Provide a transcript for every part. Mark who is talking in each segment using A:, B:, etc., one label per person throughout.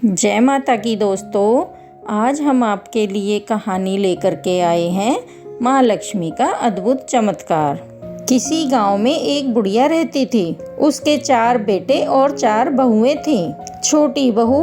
A: जय माता की दोस्तों, आज हम आपके लिए कहानी लेकर के आए हैं माँ लक्ष्मी का अद्भुत चमत्कार। किसी गांव में एक बुढ़िया रहती थी। उसके 4 बेटे और 4 बहुएं थीं। छोटी बहू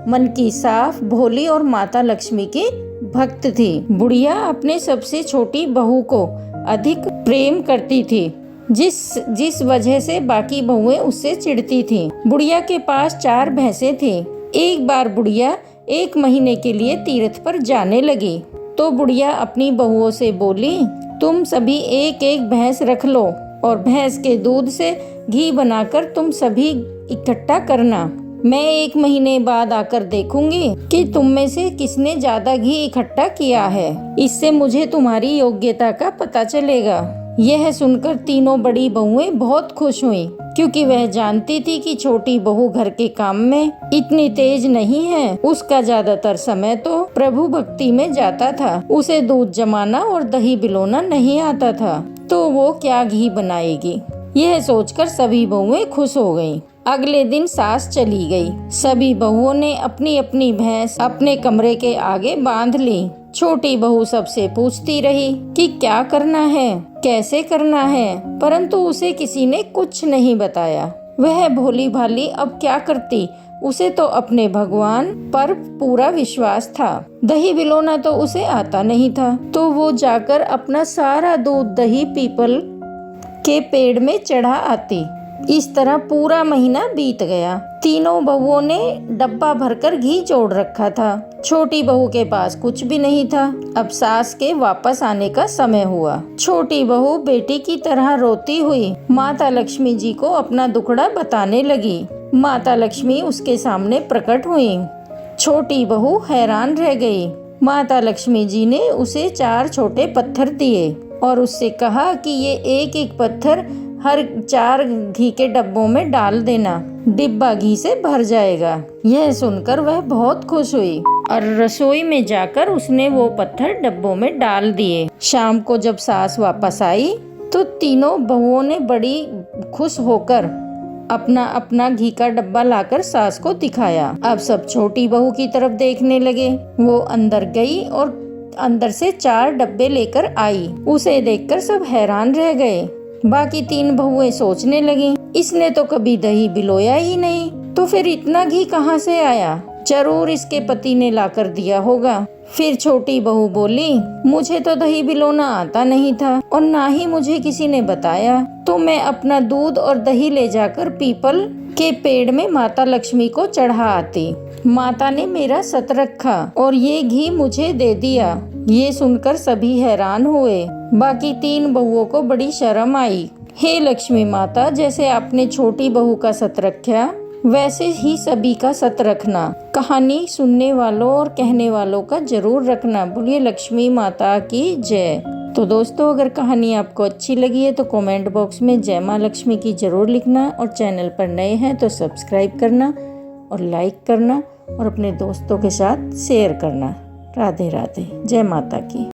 A: मन की साफ, भोली और माता लक्ष्मी की भक्त थी। बुढ़िया अपने सबसे छोटी बहू को अधिक प्रेम करती थी, जिस वजह से बाकी बहुएं उससे चिढ़ती थीं। बुढ़िया के पास 4 भैंसें थीं। एक बार बुढ़िया 1 महीने के लिए तीर्थ पर जाने लगी तो बुढ़िया अपनी बहुओं से बोली, तुम सभी एक एक भैंस रख लो और भैंस के दूध से घी बनाकर तुम सभी इकट्ठा करना। मैं 1 महीने बाद आकर देखूंगी कि तुम में से किसने ज्यादा घी इकट्ठा किया है। इससे मुझे तुम्हारी योग्यता का पता चलेगा। यह सुनकर तीनों बड़ी बहुएं बहुत खुश हुईं, क्योंकि वह जानती थी कि छोटी बहू घर के काम में इतनी तेज नहीं है। उसका ज्यादातर समय तो प्रभु भक्ति में जाता था। उसे दूध जमाना और दही बिलोना नहीं आता था, तो वो क्या घी बनाएगी। यह सोचकर सभी बहुएं खुश हो गईं। अगले दिन सास चली गई। सभी बहुओं ने अपनी अपनी भैंस अपने कमरे के आगे बांध ली। छोटी बहू सबसे पूछती रही कि क्या करना है, कैसे करना है, परंतु उसे किसी ने कुछ नहीं बताया। वह भोली भाली अब क्या करती। उसे तो अपने भगवान पर पूरा विश्वास था। दही बिलोना तो उसे आता नहीं था, तो वो जाकर अपना सारा दूध दही पीपल के पेड़ में चढ़ा आती। इस तरह पूरा महीना बीत गया। तीनों बहुओं ने डब्बा भरकर घी जोड़ रखा था। छोटी बहू के पास कुछ भी नहीं था। अब सास के वापस आने का समय हुआ। छोटी बहू बेटी की तरह रोती हुई माता लक्ष्मी जी को अपना दुखड़ा बताने लगी। माता लक्ष्मी उसके सामने प्रकट हुई। छोटी बहू हैरान रह गई। माता लक्ष्मी जी ने उसे 4 छोटे पत्थर दिए और उससे कहा कि ये एक एक पत्थर हर 4 घी के डब्बों में डाल देना, डिब्बा घी से भर जाएगा। यह सुनकर वह बहुत खुश हुई और रसोई में जाकर उसने वो पत्थर डब्बों में डाल दिए। शाम को जब सास वापस आई तो तीनों बहुओं ने बड़ी खुश होकर अपना अपना घी का डब्बा लाकर सास को दिखाया। अब सब छोटी बहू की तरफ देखने लगे। वो अंदर गई और अंदर से 4 डब्बे लेकर आई। उसे देखकर सब हैरान रह गए। बाकी 3 बहुएं सोचने लगी, इसने तो कभी दही बिलोया ही नहीं, तो फिर इतना घी कहाँ से आया। जरूर इसके पति ने लाकर दिया होगा। फिर छोटी बहू बोली, मुझे तो दही बिलोना आता नहीं था और ना ही मुझे किसी ने बताया, तो मैं अपना दूध और दही ले जाकर पीपल के पेड़ में माता लक्ष्मी को चढ़ा आती। माता ने मेरा सत रखा और ये घी मुझे दे दिया। ये सुनकर सभी हैरान हुए। बाकी 3 बहुओं को बड़ी शर्म आई। हे लक्ष्मी माता, जैसे आपने छोटी बहू का सत रखा, वैसे ही सभी का सत रखना। कहानी सुनने वालों और कहने वालों का जरूर रखना। बोलिए लक्ष्मी माता की जय। तो दोस्तों, अगर कहानी आपको अच्छी लगी है तो कमेंट बॉक्स में जय माँ लक्ष्मी की जरूर लिखना और चैनल पर नए हैं तो सब्सक्राइब करना और लाइक करना और अपने दोस्तों के साथ शेयर करना। राधे राधे। जय माता की।